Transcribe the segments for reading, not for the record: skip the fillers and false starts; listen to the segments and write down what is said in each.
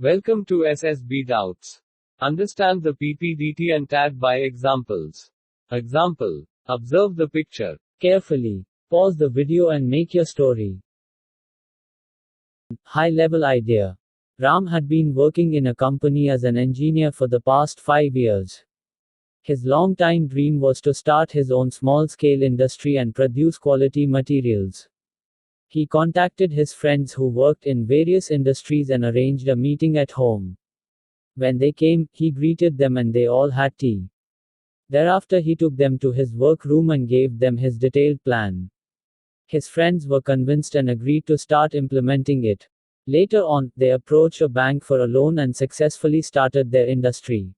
Welcome to SSB Doubts. Understand the PPDT and TAT by examples. Example. Observe the picture carefully. Pause the video and make your story. High-level idea. Ram had been working in a company as an engineer for the past 5 years. His long-time dream was to start his own small-scale industry and produce quality materials. He contacted his friends who worked in various industries and arranged a meeting at home. When they came, he greeted them and they all had tea. Thereafter he took them to his workroom and gave them his detailed plan. His friends were convinced and agreed to start implementing it. Later on, they approached a bank for a loan and successfully started their industry.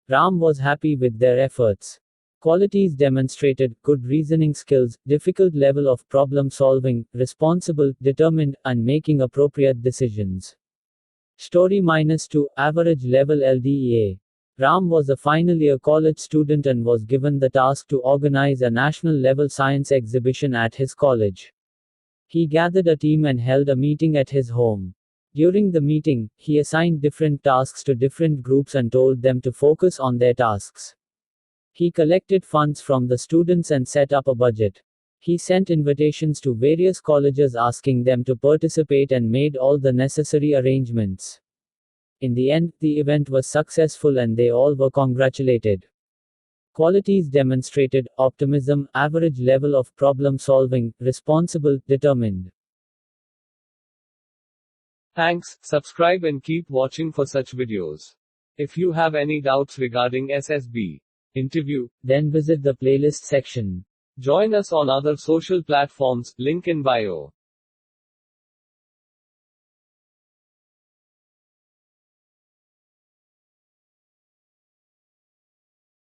Ram was happy with their efforts. Qualities demonstrated: good reasoning skills, difficult level of problem solving, responsible, determined, and making appropriate decisions. Story -2, average level LDEA. Ram was a final year college student and was given the task to organize a national level science exhibition at his college. He gathered a team and held a meeting at his home. During the meeting, he assigned different tasks to different groups and told them to focus on their tasks. He collected funds from the students and set up a budget. He sent invitations to various colleges asking them to participate and made all the necessary arrangements. In the end, the event was successful and they all were congratulated. Qualities demonstrated: optimism, average level of problem solving, responsible, determined. Thanks, subscribe and keep watching for such videos. If you have any doubts regarding SSB interview, then visit the playlist section. Join us on other social platforms, link in bio.